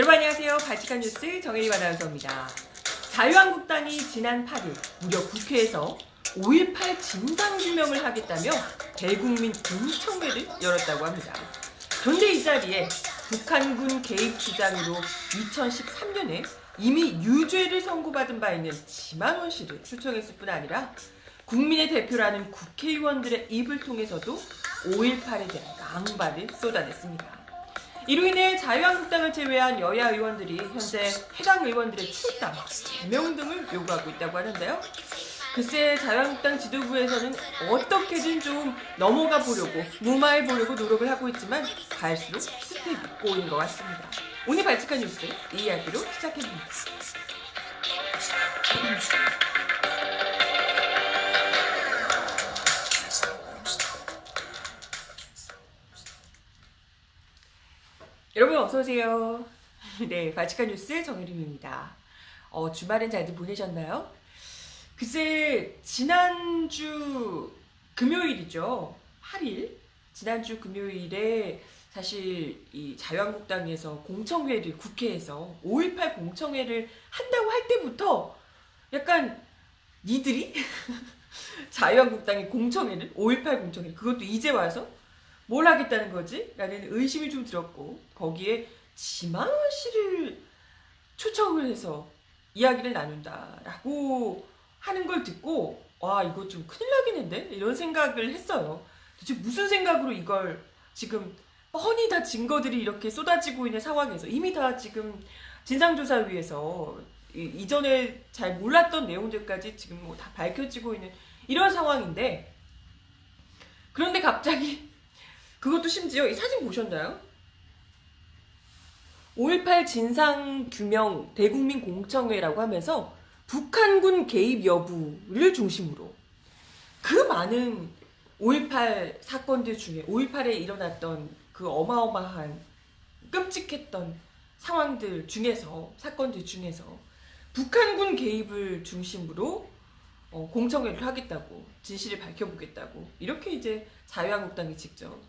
여러분 안녕하세요. 발칙한 뉴스 정혜림 아나운서입니다. 자유한국당이 지난 8일 무려 국회에서 5.18 진상규명을 하겠다며 대국민 공청회를 열었다고 합니다. 그런데 이 자리에 북한군 개입 주장으로 2013년에 이미 유죄를 선고받은 바 있는 지만원 씨를 초청했을 뿐 아니라 국민의 대표라는 국회의원들의 입을 통해서도 5.18에 대한 낭발을 쏟아냈습니다. 이로 인해 자유한국당을 제외한 여야 의원들이 현재 해당 의원들의 출당, 제명 등을 요구하고 있다고 하는데요. 글쎄 자유한국당 지도부에서는 어떻게든 좀 넘어가 보려고, 무마해 보려고 노력을 하고 있지만 갈수록 스텝이 꼬인 것 같습니다. 오늘 발칙한 뉴스 이 이야기로 시작해봅니다. 여러분 어서오세요. 네, 발칙한 뉴스 정혜림입니다. 주말엔 잘들 보내셨나요? 글쎄 지난주 금요일이죠. 8일 지난주 금요일에 사실 이 자유한국당에서 공청회를 국회에서 5.18 공청회를 한다고 할 때부터 약간 니들이 자유한국당의 공청회를 5.18 공청회 그것도 이제 와서 뭘 하겠다는 거지? 라는 의심이 좀 들었고 거기에 지만원 씨를 초청을 해서 이야기를 나눈다라고 하는 걸 듣고 와 이거 좀 큰일 나긴 했네? 이런 생각을 했어요. 도대체 무슨 생각으로 이걸 지금 뻔히 다 증거들이 이렇게 쏟아지고 있는 상황에서 이미 다 지금 진상조사위에서 이전에 잘 몰랐던 내용들까지 지금 뭐 다 밝혀지고 있는 이런 상황인데 그런데 갑자기 그것도 심지어 이 사진 보셨나요? 5.18 진상규명 대국민 공청회라고 하면서 북한군 개입 여부를 중심으로 그 많은 5.18 사건들 중에 5.18에 일어났던 그 어마어마한 끔찍했던 상황들 중에서 사건들 중에서 북한군 개입을 중심으로 공청회를 하겠다고 진실을 밝혀보겠다고 이렇게 이제 자유한국당이 직접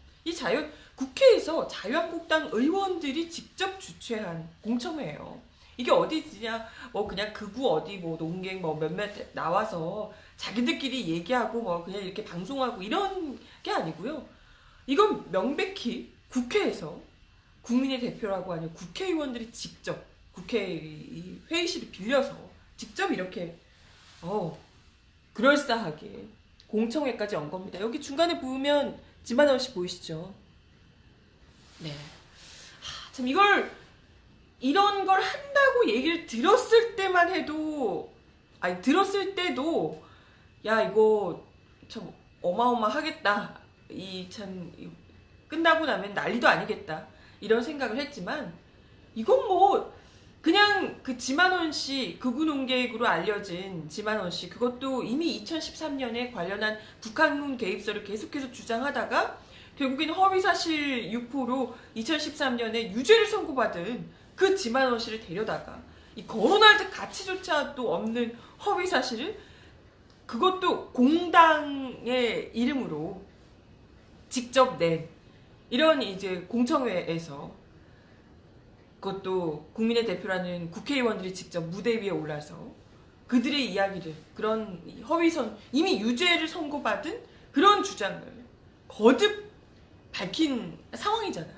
국회에서 자유한국당 의원들이 직접 주최한 공청회예요. 이게 어디냐 뭐 그냥 극우 어디 뭐 농객 뭐 몇몇 나와서 자기들끼리 얘기하고 뭐 그냥 이렇게 방송하고 이런 게 아니고요. 이건 명백히 국회에서 국민의 대표라고 하는 국회의원들이 직접 국회 회의실을 빌려서 직접 이렇게 그럴싸하게 공청회까지 온 겁니다. 여기 중간에 보면 지만원 씨 보이시죠? 네. 참 이런 걸 한다고 얘기를 들었을 때만 해도 들었을 때도 야 이거 참 어마어마하겠다. 끝나고 나면 난리도 아니겠다. 이런 생각을 했지만 이건 뭐 그냥 그 지만원 씨 극우 농객으로 알려진 지만원 씨 그것도 이미 2013년에 관련한 북한군 개입설을 계속해서 주장하다가 결국엔 허위사실 유포로 2013년에 유죄를 선고받은 그 지만원 씨를 데려다가 이 거론할 때 가치조차도 없는 허위사실을 그것도 공당의 이름으로 직접 낸 이런 이제 공청회에서 그것도 국민의 대표라는 국회의원들이 직접 무대 위에 올라서 그들의 이야기를 그런 이미 유죄를 선고받은 그런 주장을 거듭 밝힌 상황이잖아요.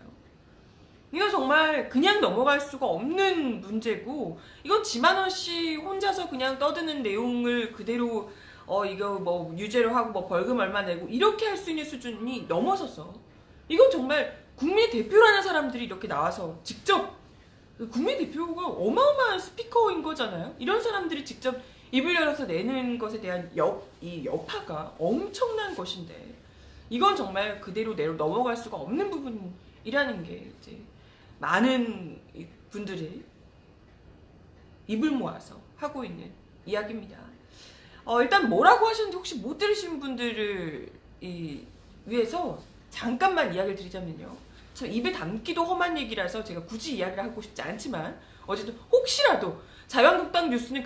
이거 정말 그냥 넘어갈 수가 없는 문제고 이건 지만원 씨 혼자서 그냥 떠드는 내용을 그대로 이거 뭐 유죄로 하고 뭐 벌금 얼마 내고 이렇게 할 수 있는 수준이 넘어서서 이건 정말 국민의 대표라는 사람들이 이렇게 나와서 직접 국민 대표가 어마어마한 스피커인 거잖아요. 이런 사람들이 직접 입을 열어서 내는 것에 대한 이 여파가 엄청난 것인데 이건 정말 그대로 넘어갈 수가 없는 부분이라는 게 이제 많은 분들이 입을 모아서 하고 있는 이야기입니다. 일단 뭐라고 하셨는지 혹시 못 들으신 분들을 위해서 잠깐만 이야기를 드리자면요. 참 입에 담기도 험한 얘기라서 제가 굳이 이야기를 하고 싶지 않지만 어쨌든 혹시라도 자유한국당 뉴스는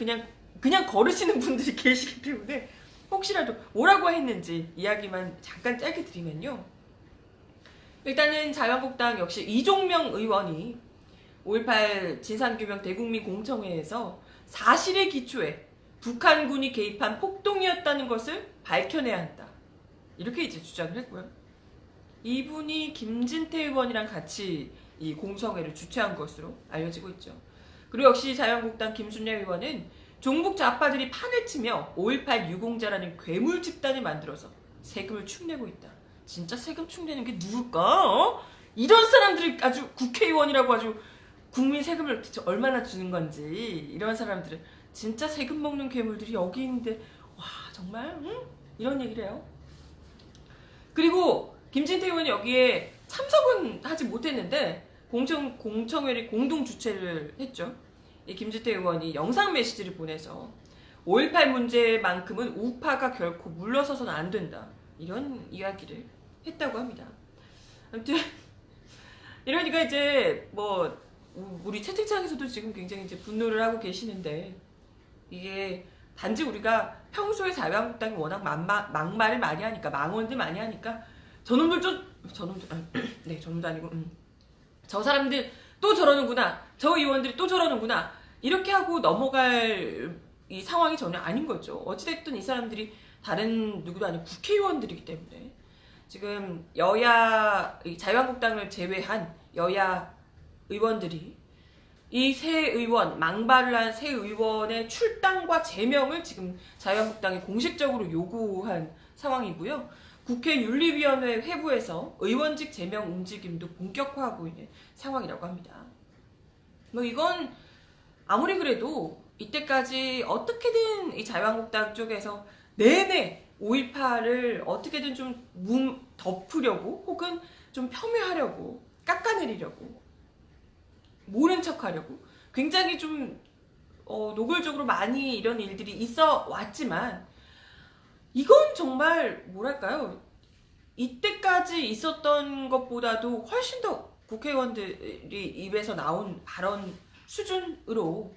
그냥 거르시는 분들이 계시기 때문에 혹시라도 뭐라고 했는지 이야기만 잠깐 짧게 드리면요. 일단은 자유한국당 역시 이종명 의원이 5.18 진상규명 대국민 공청회에서 사실의 기초에 북한군이 개입한 폭동이었다는 것을 밝혀내야 한다. 이렇게 이제 주장을 했고요. 이분이 김진태 의원이랑 같이 이 공청회를 주최한 것으로 알려지고 있죠. 그리고 역시 자유한국당 김순례 의원은 종북 좌파들이 판을 치며 5.18 유공자라는 괴물 집단을 만들어서 세금을 축내고 있다. 진짜 세금 축내는 게 누굴까? 어? 이런 사람들이 아주 국회의원이라고 아주 국민 세금을 얼마나 주는 건지, 이런 사람들은 진짜 세금 먹는 괴물들이 여기 있는데 와 정말 이런 얘기를 해요. 그리고 김진태 의원이 여기에 참석은 하지 못했는데 공청회를 공동 주최를 했죠. 이 김진태 의원이 영상 메시지를 보내서 5.18 문제만큼은 우파가 결코 물러서서는 안 된다, 이런 이야기를 했다고 합니다. 아무튼 이러니까 이제 뭐 우리 채팅창에서도 지금 굉장히 이제 분노를 하고 계시는데, 이게 단지 우리가 평소에 자유한국당이 워낙 막말을 많이 하니까, 망언들 많이 하니까 저놈도 아니고 저 사람들 또 저러는구나, 저 의원들이 또 저러는구나, 이렇게 하고 넘어갈 이 상황이 전혀 아닌 거죠. 어찌됐든 이 사람들이 다른 누구도 아니고 국회의원들이기 때문에 지금 여야 자유한국당을 제외한 여야 의원들이 이 새 의원, 망발을 한 새 의원의 출당과 제명을 지금 자유한국당이 공식적으로 요구한 상황이고요. 국회 윤리위원회 회부에서 의원직 제명 움직임도 본격화하고 있는 상황이라고 합니다. 뭐 이건 아무리 그래도 이때까지 어떻게든 이 자유한국당 쪽에서 내내 5.18을 어떻게든 좀 덮으려고, 혹은 좀 폄훼하려고, 깎아내리려고, 모른 척하려고 굉장히 좀 노골적으로 많이 이런 일들이 있어 왔지만, 이건 정말 뭐랄까요, 이때까지 있었던 것보다도 훨씬 더 국회의원들이 입에서 나온 발언 수준으로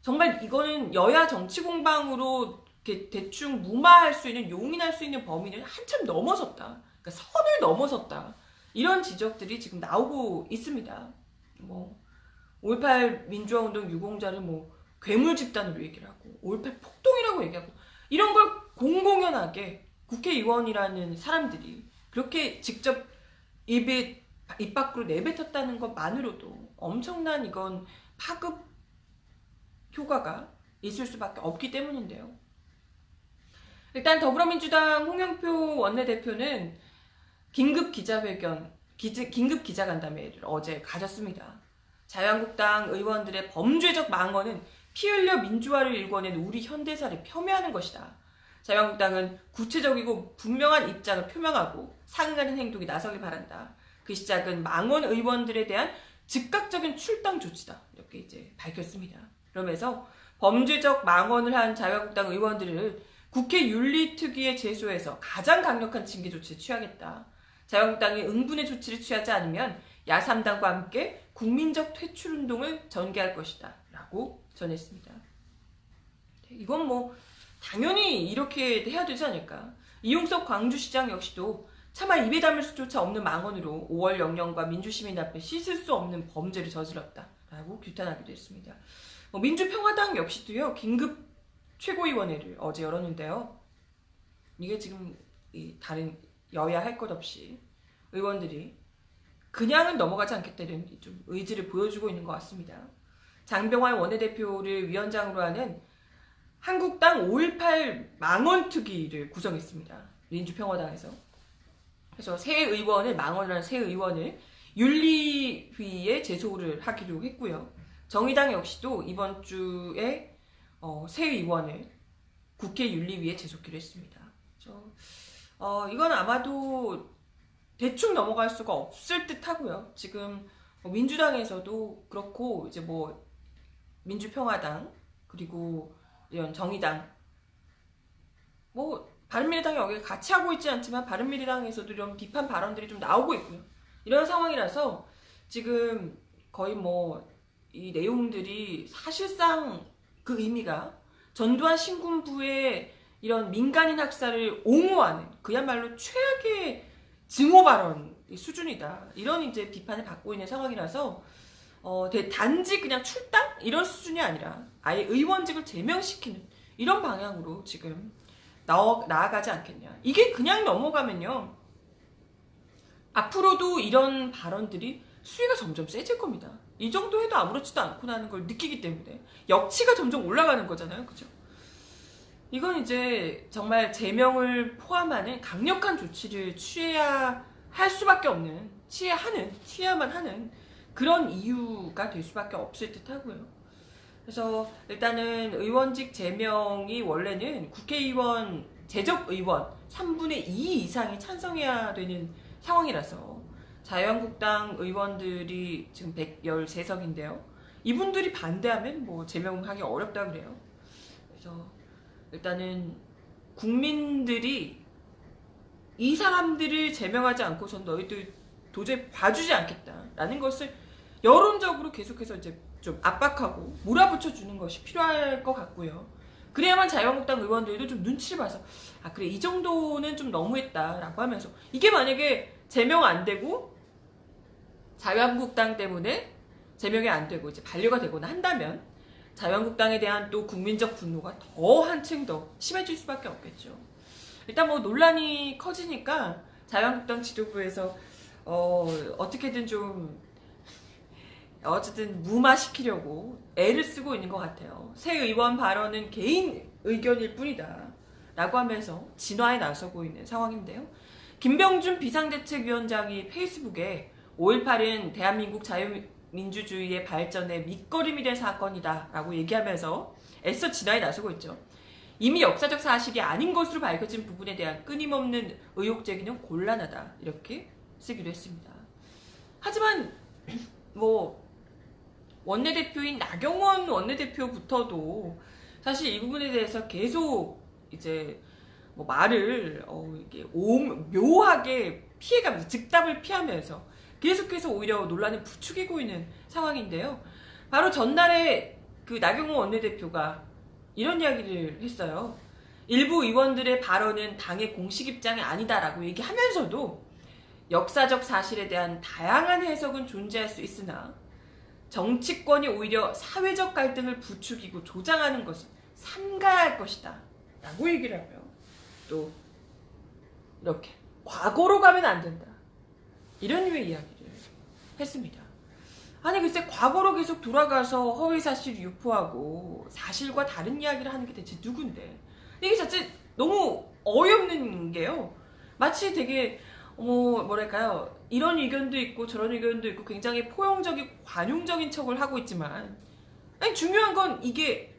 정말 이거는 여야 정치 공방으로 이렇게 대충 무마할 수 있는, 용인할 수 있는 범위를 한참 넘어섰다, 그러니까 선을 넘어섰다, 이런 지적들이 지금 나오고 있습니다. 뭐 5.18 민주화운동 유공자를 뭐 괴물 집단으로 얘기를 하고 5.18 폭동이라고 얘기하고, 이런 걸 공공연하게 국회의원이라는 사람들이 그렇게 직접 입 밖으로 내뱉었다는 것만으로도 엄청난 이건 파급 효과가 있을 수밖에 없기 때문인데요. 일단 더불어민주당 홍영표 원내대표는 긴급 기자간담회를 어제 가졌습니다. 자유한국당 의원들의 범죄적 망언은 피 흘려 민주화를 일궈낸 우리 현대사를 폄훼하는 것이다. 자유한국당은 구체적이고 분명한 입장을 표명하고 상응하는 행동에 나서길 바란다. 그 시작은 망언 의원들에 대한 즉각적인 출당 조치다, 이렇게 이제 밝혔습니다. 그러면서 범죄적 망언을 한 자유한국당 의원들을 국회 윤리특위에 제소해서 가장 강력한 징계 조치를 취하겠다. 자유한국당이 응분의 조치를 취하지 않으면 야3당과 함께 국민적 퇴출운동을 전개할 것이다, 라고 전했습니다. 이건 뭐 당연히 이렇게 해야 되지 않을까. 이용석 광주시장 역시도 차마 입에 담을 수조차 없는 망언으로 5월 영령과 민주시민 앞에 씻을 수 없는 범죄를 저질렀다, 라고 규탄하기도 했습니다. 민주평화당 역시도요, 긴급 최고위원회를 어제 열었는데요. 이게 지금 다른 여야 할 것 없이 의원들이 그냥은 넘어가지 않겠다는 좀 의지를 보여주고 있는 것 같습니다. 장병환 원내대표를 위원장으로 하는 한국당 5.18 망언특위를 구성했습니다. 민주평화당에서. 그래서 망언을 한 새 의원을 윤리위에 제소를 하기로 했고요. 정의당 역시도 이번 주에 새 의원을 국회 윤리위에 제소키로 했습니다. 이건 아마도 대충 넘어갈 수가 없을 듯 하고요. 지금 민주당에서도 그렇고, 이제 뭐 민주평화당, 그리고 이런 정의당, 뭐 바른미래당이 여기 같이 하고 있지 않지만 바른미래당에서도 이런 비판 발언들이 좀 나오고 있고요. 이런 상황이라서 지금 거의 뭐 이 내용들이 사실상 그 의미가 전두환 신군부의 이런 민간인 학살을 옹호하는 그야말로 최악의 증오 발언 수준이다, 이런 이제 비판을 받고 있는 상황이라서 단지 그냥 출당 이런 수준이 아니라 아예 의원직을 제명시키는 이런 방향으로 지금 나아가지 않겠냐. 이게 그냥 넘어가면요, 앞으로도 이런 발언들이 수위가 점점 세질 겁니다. 이 정도 해도 아무렇지도 않구나는 걸 느끼기 때문에 역치가 점점 올라가는 거잖아요. 그죠? 이건 이제 정말 제명을 포함하는 강력한 조치를 취해야 할 수밖에 없는, 취해야만 하는 그런 이유가 될 수밖에 없을 듯 하고요. 그래서 일단은 의원직 제명이 원래는 국회의원, 재적의원 3분의 2 이상이 찬성해야 되는 상황이라서 자유한국당 의원들이 지금 113석인데요. 이분들이 반대하면 뭐 제명하기 어렵다 그래요. 그래서 일단은 국민들이 이 사람들을 제명하지 않고선 너희들 도저히 봐주지 않겠다라는 것을 여론적으로 계속해서 이제 좀 압박하고 몰아붙여 주는 것이 필요할 것 같고요. 그래야만 자유한국당 의원들도 좀 눈치를 봐서 아 그래 이 정도는 좀 너무했다라고 하면서, 이게 만약에 제명 안 되고 자유한국당 때문에 제명이 안 되고 이제 반려가 되거나 한다면 자유한국당에 대한 또 국민적 분노가 더 한층 더 심해질 수밖에 없겠죠. 일단 뭐 논란이 커지니까 자유한국당 지도부에서 어떻게든 좀 어쨌든 무마시키려고 애를 쓰고 있는 것 같아요. 새 의원 발언은 개인 의견일 뿐이다 라고 하면서 진화에 나서고 있는 상황인데요. 김병준 비상대책위원장이 페이스북에 5.18은 대한민국 자유민주주의의 발전에 밑거름이 된 사건이다 라고 얘기하면서 애써 진화에 나서고 있죠. 이미 역사적 사실이 아닌 것으로 밝혀진 부분에 대한 끊임없는 의혹 제기는 곤란하다 이렇게 쓰기도 했습니다. 하지만 뭐 원내대표인 나경원 원내대표부터도 사실 이 부분에 대해서 계속 이제 뭐 말을 이게 묘하게 피해가면서 즉답을 피하면서 계속해서 오히려 논란을 부추기고 있는 상황인데요. 바로 전날에 그 나경원 원내대표가 이런 이야기를 했어요. 일부 의원들의 발언은 당의 공식 입장이 아니다라고 얘기하면서도 역사적 사실에 대한 다양한 해석은 존재할 수 있으나 정치권이 오히려 사회적 갈등을 부추기고 조장하는 것은 삼가할 것이다 라고 얘기를 하며 또 이렇게 과거로 가면 안 된다 이런 류의 이야기를 했습니다. 아니 글쎄 과거로 계속 돌아가서 허위사실 유포하고 사실과 다른 이야기를 하는 게 대체 누군데, 이게 자체 너무 어이없는 게요. 마치 되게 뭐랄까요, 이런 의견도 있고 저런 의견도 있고 굉장히 포용적이고 관용적인 척을 하고 있지만, 아니 중요한 건 이게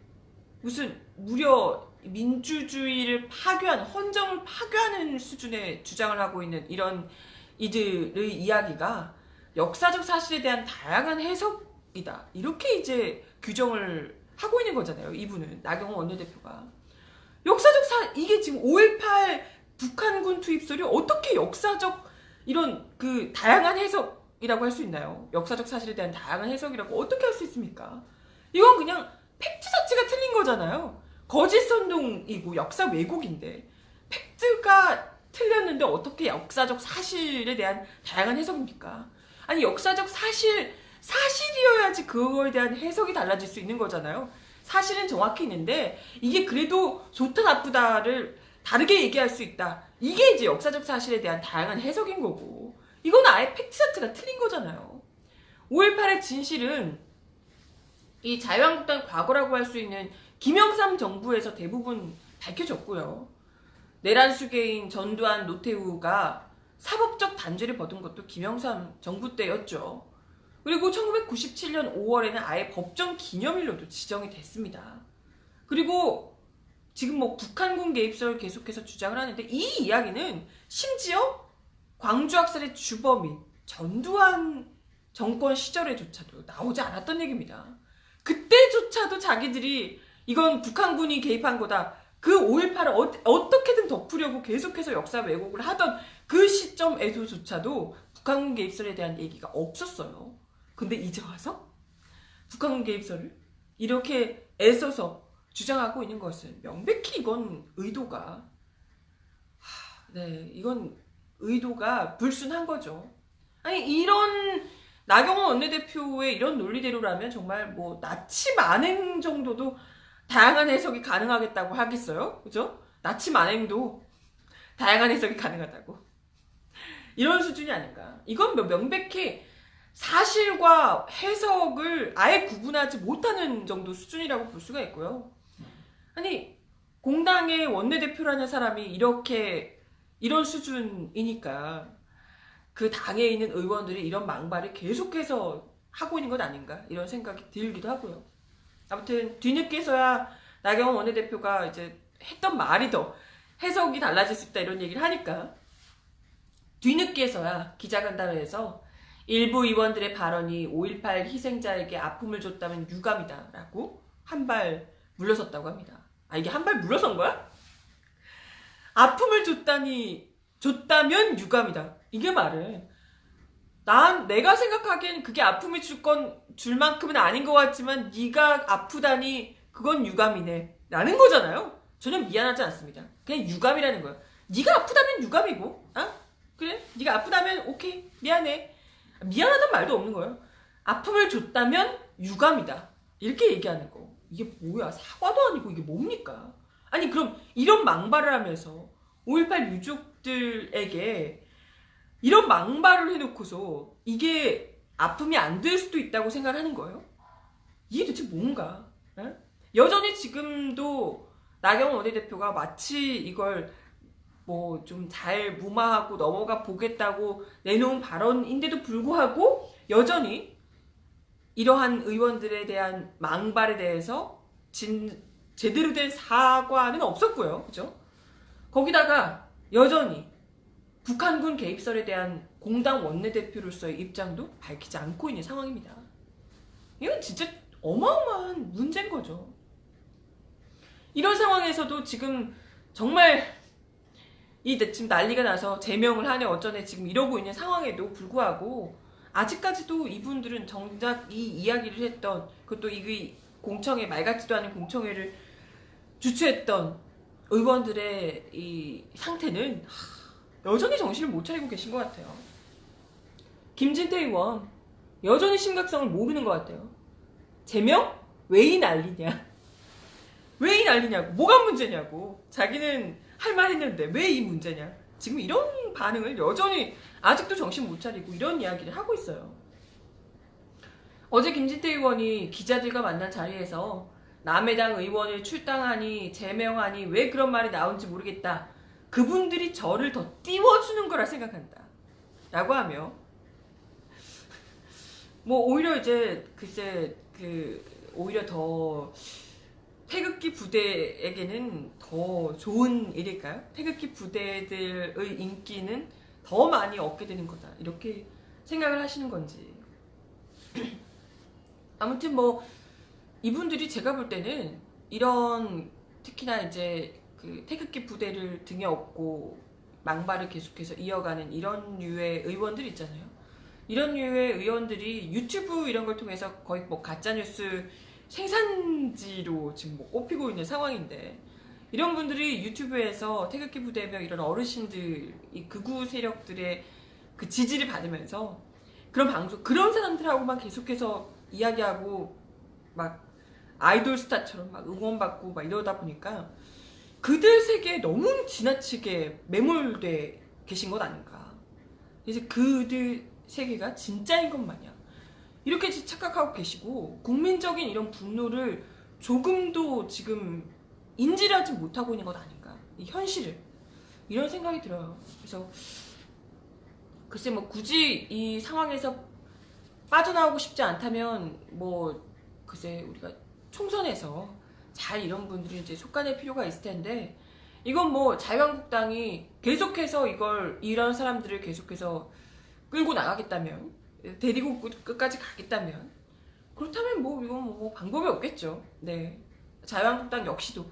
무슨 무려 민주주의를 파괴하는, 헌정을 파괴하는 수준의 주장을 하고 있는 이런 이들의 이야기가 역사적 사실에 대한 다양한 해석이다 이렇게 이제 규정을 하고 있는 거잖아요. 이분은 나경원 원내대표가 이게 지금 5.18 북한군 투입설이 어떻게 역사적 이런 그 다양한 해석이라고 할 수 있나요? 역사적 사실에 대한 다양한 해석이라고 어떻게 할 수 있습니까? 이건 그냥 팩트 자체가 틀린 거잖아요. 거짓 선동이고 역사 왜곡인데 팩트가 틀렸는데 어떻게 역사적 사실에 대한 다양한 해석입니까? 아니 역사적 사실이어야지 그거에 대한 해석이 달라질 수 있는 거잖아요. 사실은 정확히 있는데 이게 그래도 좋다 나쁘다를 다르게 얘기할 수 있다. 이게 이제 역사적 사실에 대한 다양한 해석인 거고, 이건 아예 팩트 자체가 틀린 거잖아요. 5.18의 진실은 이 자유한국당 과거라고 할 수 있는 김영삼 정부에서 대부분 밝혀졌고요. 내란수괴인 전두환, 노태우가 사법적 단죄를 받은 것도 김영삼 정부 때였죠. 그리고 1997년 5월에는 아예 법정 기념일로도 지정이 됐습니다. 그리고 지금 뭐 북한군 개입설 계속해서 주장을 하는데 이 이야기는 심지어 광주학살의 주범인 전두환 정권 시절에조차도 나오지 않았던 얘기입니다. 그때조차도 자기들이 이건 북한군이 개입한 거다, 그 5.18을 어떻게든 덮으려고 계속해서 역사 왜곡을 하던 그 시점에서조차도 북한군 개입설에 대한 얘기가 없었어요. 근데 이제 와서 북한군 개입설을 이렇게 애써서 주장하고 있는 것은 명백히 이건 의도가 이건 의도가 불순한 거죠. 아니 이런 나경원 원내대표의 이런 논리대로라면 정말 뭐 나치 만행 정도도 다양한 해석이 가능하겠다고 하겠어요? 그죠? 나치 만행도 다양한 해석이 가능하다고. 이런 수준이 아닌가. 이건 명백히 사실과 해석을 아예 구분하지 못하는 정도 수준이라고 볼 수가 있고요. 아니, 공당의 원내대표라는 사람이 이렇게 이런 수준이니까 그 당에 있는 의원들이 이런 망발을 계속해서 하고 있는 것 아닌가 이런 생각이 들기도 하고요. 아무튼 뒤늦게서야 나경원 원내대표가 이제 했던 말이 더 해석이 달라질 수 있다 이런 얘기를 하니까 뒤늦게서야 기자간담회에서 일부 의원들의 발언이 5.18 희생자에게 아픔을 줬다면 유감이다 라고 한 발 물러섰다고 합니다. 아, 이게 한 발 물러선 거야? 아픔을 줬다면 유감이다. 이게 말은 내가 생각하기엔 그게 아픔을 줄 만큼은 아닌 것 같지만 네가 아프다니 그건 유감이네 라는 거잖아요. 전혀 미안하지 않습니다. 그냥 유감이라는 거예요. 네가 아프다면 유감이고 그래? 네가 아프다면 오케이 미안해. 미안하단 말도 없는 거예요. 아픔을 줬다면 유감이다. 이렇게 얘기하는 거. 이게 뭐야? 사과도 아니고 이게 뭡니까? 아니 그럼 이런 망발을 하면서 5.18 유족들에게 이런 망발을 해놓고서 이게 아픔이 안 될 수도 있다고 생각하는 거예요? 이게 도대체 뭔가? 에? 여전히 지금도 나경원 원내대표가 마치 이걸 뭐 좀 잘 무마하고 넘어가 보겠다고 내놓은 발언인데도 불구하고 여전히 이러한 의원들에 대한 망발에 대해서 제대로 된 사과는 없었고요. 그죠? 거기다가 여전히 북한군 개입설에 대한 공당 원내대표로서의 입장도 밝히지 않고 있는 상황입니다. 이건 진짜 어마어마한 문제인 거죠. 이런 상황에서도 지금 정말 지금 난리가 나서 제명을 하네 어쩌네 지금 이러고 있는 상황에도 불구하고 아직까지도 이분들은 정작 이 이야기를 했던 그것도 이 공청회 말 같지도 않은 공청회를 주최했던 의원들의 이 상태는 여전히 정신을 못 차리고 계신 것 같아요. 김진태 의원 여전히 심각성을 모르는 것 같아요. 제명? 왜 이 난리냐? 왜 이 난리냐고. 뭐가 문제냐고. 자기는 할 말 했는데 왜 이 문제냐. 지금 이런 반응을 여전히 아직도 정신 못 차리고 이런 이야기를 하고 있어요. 어제 김진태 의원이 기자들과 만난 자리에서 남의 당 의원을 출당하니 제명하니 왜 그런 말이 나온지 모르겠다. 그분들이 저를 더 띄워주는 거라 생각한다. 라고 하며 뭐 오히려 이제 글쎄 오히려 더 태극기 부대에게는 더 좋은 일일까요? 태극기 부대들의 인기는 더 많이 얻게 되는 거다. 이렇게 생각을 하시는 건지. 아무튼 뭐 이분들이 제가 볼 때는 이런 특히나 이제 그 태극기 부대를 등에 업고 망발을 계속해서 이어가는 이런 류의 의원들 있잖아요. 이런 류의 의원들이 유튜브 이런 걸 통해서 거의 뭐 가짜뉴스 생산지로 지금 뭐 꼽히고 있는 상황인데 이런 분들이 유튜브에서 태극기 부대며 이런 어르신들, 이 극우 세력들의 그 지지를 받으면서 그런 방송, 그런 사람들하고만 계속해서 이야기하고 막 아이돌 스타처럼 막 응원받고 막 이러다 보니까 그들 세계에 너무 지나치게 매몰돼 계신 것 아닌가. 이제 그들 세계가 진짜인 것 마냥 이렇게 착각하고 계시고 국민적인 이런 분노를 조금도 지금 인지를 하지 못하고 있는 것 아닌가. 이 현실을. 이런 생각이 들어요. 그래서 글쎄 뭐 굳이 이 상황에서 빠져나오고 싶지 않다면 뭐 글쎄 우리가 총선에서 잘 이런 분들이 이제 속아낼 필요가 있을 텐데 이건 뭐 자유한국당이 계속해서 이런 사람들을 계속해서 끌고 나가겠다면 데리고 끝까지 가겠다면 그렇다면 뭐 이건 뭐 방법이 없겠죠. 네. 자유한국당 역시도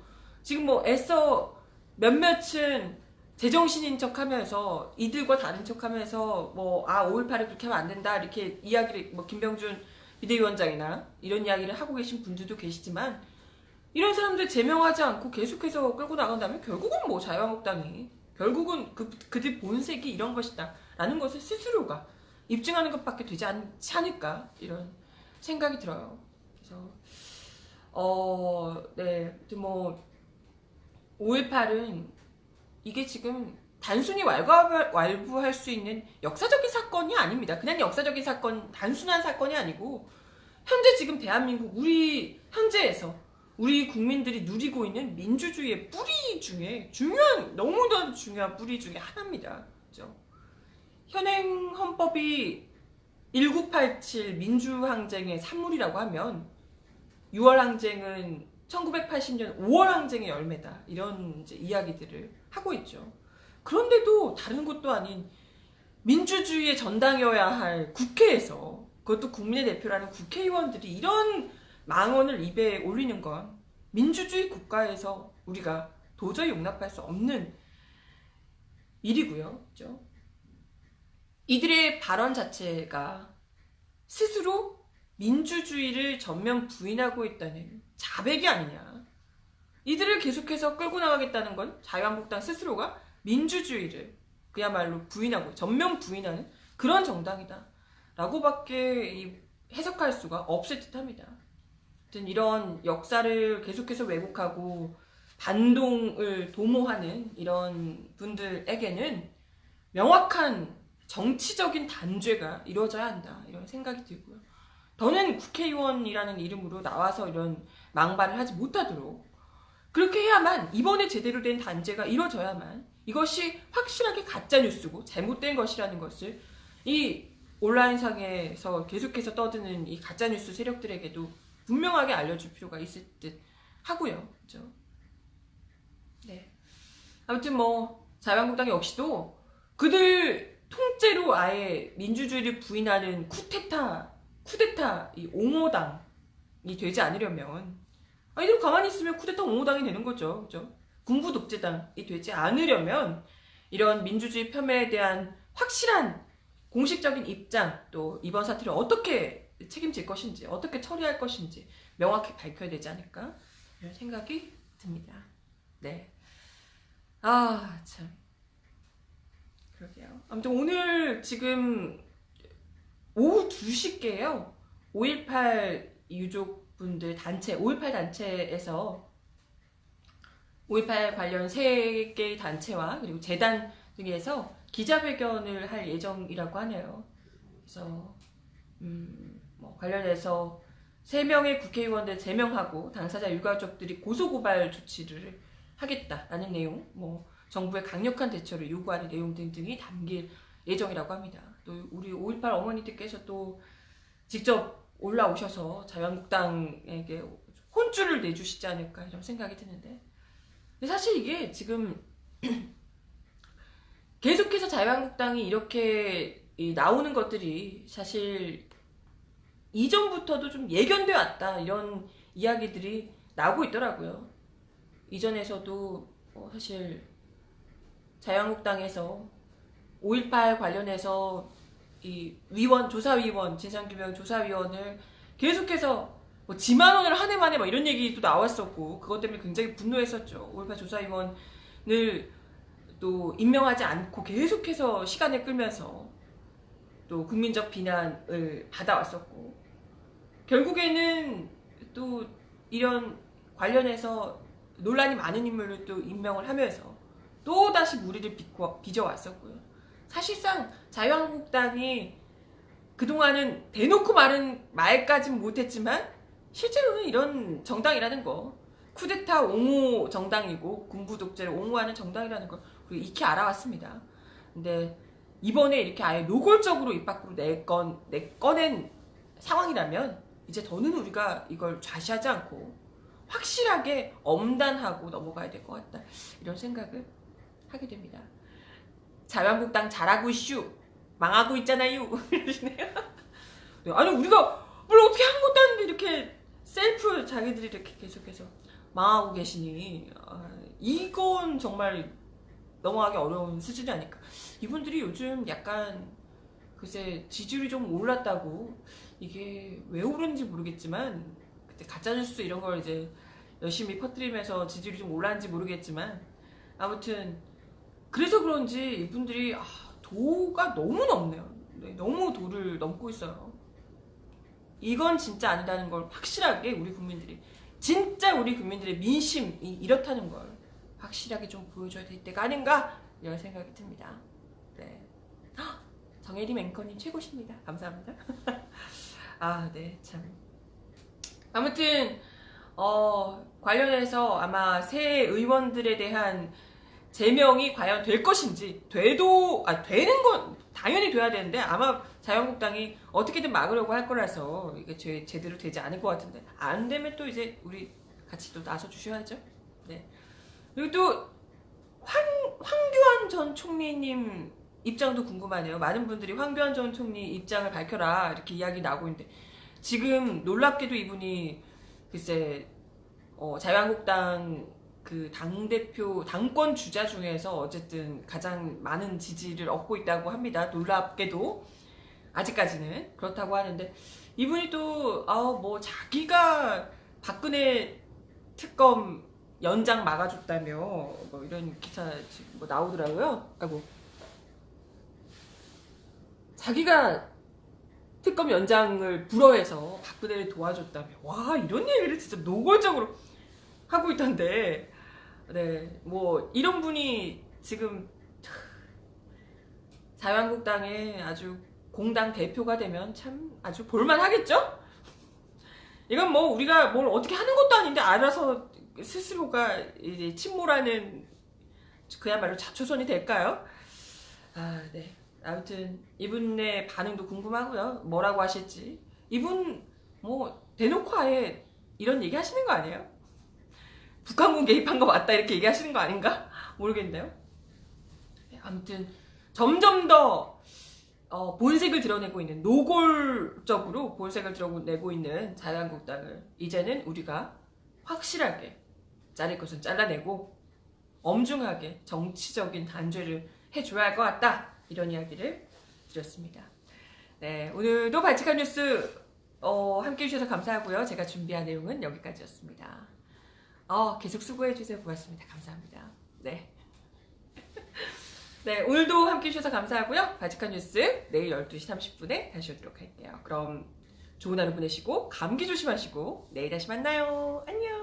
지금 뭐 애써 몇몇은 제정신인 척 하면서 이들과 다른 척 하면서 뭐 5.18을 그렇게 하면 안 된다 이렇게 이야기를 뭐 김병준 비대위원장이나 이런 이야기를 하고 계신 분들도 계시지만 이런 사람들 제명하지 않고 계속해서 끌고 나간다면 결국은 뭐 자유한국당이 결국은 그들 본색이 이런 것이다 라는 것을 스스로가 입증하는 것밖에 되지 않지 않을까 이런 생각이 들어요. 그래서 네, 뭐 5.18은 이게 지금 단순히 왈부할 수 있는 역사적인 사건이 아닙니다. 그냥 역사적인 사건, 단순한 사건이 아니고 현재 지금 대한민국 우리 현재에서 우리 국민들이 누리고 있는 민주주의의 뿌리 중에 너무나도 중요한 뿌리 중에 하나입니다. 그렇죠? 현행 헌법이 1987 민주항쟁의 산물이라고 하면 6월 항쟁은 1980년 5월 항쟁의 열매다. 이런 이제 이야기들을 하고 있죠. 그런데도 다른 것도 아닌 민주주의의 전당이어야 할 국회에서, 그것도 국민의 대표라는 국회의원들이 이런 망언을 입에 올리는 건 민주주의 국가에서 우리가 도저히 용납할 수 없는 일이고요. 그렇죠? 이들의 발언 자체가 스스로 민주주의를 전면 부인하고 있다는 자백이 아니냐. 이들을 계속해서 끌고 나가겠다는 건 자유한국당 스스로가 민주주의를 그야말로 부인하고 전면 부인하는 그런 정당이다 라고밖에 해석할 수가 없을 듯 합니다. 아무튼 이런 역사를 계속해서 왜곡하고 반동을 도모하는 이런 분들에게는 명확한 정치적인 단죄가 이루어져야 한다 이런 생각이 들고요. 더는 국회의원이라는 이름으로 나와서 이런 망발을 하지 못하도록 그렇게 해야만, 이번에 제대로 된 단죄가 이루어져야만 이것이 확실하게 가짜뉴스고 잘못된 것이라는 것을 이 온라인상에서 계속해서 떠드는 이 가짜뉴스 세력들에게도 분명하게 알려줄 필요가 있을 듯 하고요. 그렇죠? 네. 아무튼 뭐 자유한국당 역시도 그들 통째로 아예 민주주의를 부인하는 쿠데타 이 옹호당이 되지 않으려면, 이대로 가만히 있으면 쿠데타 옹호당이 되는 거죠. 그죠? 군부 독재당이 되지 않으려면 이런 민주주의 폄훼에 대한 확실한 공식적인 입장, 또 이번 사태를 어떻게 책임질 것인지, 어떻게 처리할 것인지 명확히 밝혀야 되지 않을까 이런 생각이 듭니다. 네. 참. 그러게요. 아무튼 오늘 지금 오후 2시께요. 5.18 유족분들 단체, 5.18 단체에서 5.18 관련 3개의 단체와 그리고 재단 등에서 기자회견을 할 예정이라고 하네요. 그래서 뭐 관련해서 3명의 국회의원들 3명하고 당사자 유가족들이 고소고발 조치를 하겠다라는 내용, 뭐 정부의 강력한 대처를 요구하는 내용 등등이 담길 예정이라고 합니다. 또 우리 5.18 어머니들께서 또 직접 올라오셔서 자유한국당에게 혼쭐을 내주시지 않을까 이런 생각이 드는데, 근데 사실 이게 지금 계속해서 자유한국당이 이렇게 나오는 것들이 사실 이전부터도 좀 예견돼 왔다 이런 이야기들이 나오고 있더라고요. 이전에서도 사실 자유한국당에서 5.18 관련해서 이 조사위원, 진상규명 조사위원을 계속해서 뭐 지만원을 한 해 만에 막 이런 얘기도 나왔었고, 그것 때문에 굉장히 분노했었죠. 5.18 조사위원을 또 임명하지 않고 계속해서 시간을 끌면서 또 국민적 비난을 받아왔었고, 결국에는 또 이런 관련해서 논란이 많은 인물을 또 임명을 하면서 또다시 무리를 빚어왔었고요. 사실상 자유한국당이 그동안은 대놓고 말까지는 못했지만 실제로는 이런 정당이라는 거, 쿠데타 옹호 정당이고 군부 독재를 옹호하는 정당이라는 걸 우리가 익히 알아왔습니다. 근데 이번에 이렇게 아예 노골적으로 입 밖으로 내꺼낸 상황이라면 이제 더는 우리가 이걸 좌시하지 않고 확실하게 엄단하고 넘어가야 될 것 같다 이런 생각을 하게 됩니다. 자유한국당 잘하고 이슈 망하고 있잖아요 이러시네요. 아니 우리가 뭘 어떻게 한 것도 아닌데 이렇게 셀프 자기들이 이렇게 계속해서 망하고 계시니 이건 정말 넘어가기 어려운 수준이 아닐까. 이분들이 요즘 약간 글쎄 지지율이 좀 올랐다고, 이게 왜 오르는지 모르겠지만 그때 가짜뉴스 이런 걸 이제 열심히 퍼뜨리면서 지지율이 좀 올랐는지 모르겠지만 아무튼 그래서 그런지 이분들이 도가 너무 높네요. 네, 너무 도를 넘고 있어요. 이건 진짜 아니다는 걸 확실하게 우리 국민들이, 진짜 우리 국민들의 민심이 이렇다는 걸 확실하게 좀 보여줘야 될 때가 아닌가 이런 생각이 듭니다. 네. 정혜림 앵커님 최고십니다. 감사합니다. 아, 네, 참. 아무튼 관련해서 아마 새 의원들에 대한 제명이 과연 될 것인지, 되는 건 당연히 돼야 되는데 아마 자유한국당이 어떻게든 막으려고 할 거라서 이게 제대로 되지 않을 것 같은데, 안 되면 또 이제 우리 같이 또 나서 주셔야죠. 네. 그리고 또 황교안 전 총리님 입장도 궁금하네요. 많은 분들이 황교안 전 총리 입장을 밝혀라 이렇게 이야기 나오고 있는데, 지금 놀랍게도 이분이 글쎄 자유한국당 그 당대표 당권 주자 중에서 어쨌든 가장 많은 지지를 얻고 있다고 합니다. 놀랍게도 아직까지는 그렇다고 하는데, 이분이 또 뭐 자기가 박근혜 특검 연장 막아줬다며 뭐 이런 기사 지금 뭐 나오더라고요. 아이고, 자기가 특검 연장을 불허해서 박근혜를 도와줬다며, 와, 이런 얘기를 진짜 노골적으로 하고 있던데, 네, 뭐 이런 분이 지금 자유한국당의 아주 공당 대표가 되면 참 아주 볼만하겠죠? 이건 뭐 우리가 뭘 어떻게 하는 것도 아닌데 알아서 스스로가 이제 침몰하는 그야말로 자초선이 될까요? 아, 네. 아무튼 이분의 반응도 궁금하고요. 뭐라고 하실지. 이분 뭐 대놓고 아예 이런 얘기 하시는 거 아니에요? 북한군 개입한 거 맞다 이렇게 얘기하시는 거 아닌가? 모르겠네요. 아무튼 점점 더 본색을 드러내고 있는, 노골적으로 본색을 드러내고 있는 자유한국당을 이제는 우리가 확실하게 자를 것은 잘라내고 엄중하게 정치적인 단죄를 해줘야 할 것 같다, 이런 이야기를 드렸습니다. 네, 오늘도 발칙한 뉴스 함께 해주셔서 감사하고요. 제가 준비한 내용은 여기까지였습니다. 계속 수고해주세요. 고맙습니다. 감사합니다. 네. 네, 오늘도 함께 해주셔서 감사하고요. 발칙한 뉴스 내일 12시 30분에 다시 오도록 할게요. 그럼 좋은 하루 보내시고 감기 조심하시고 내일 다시 만나요. 안녕.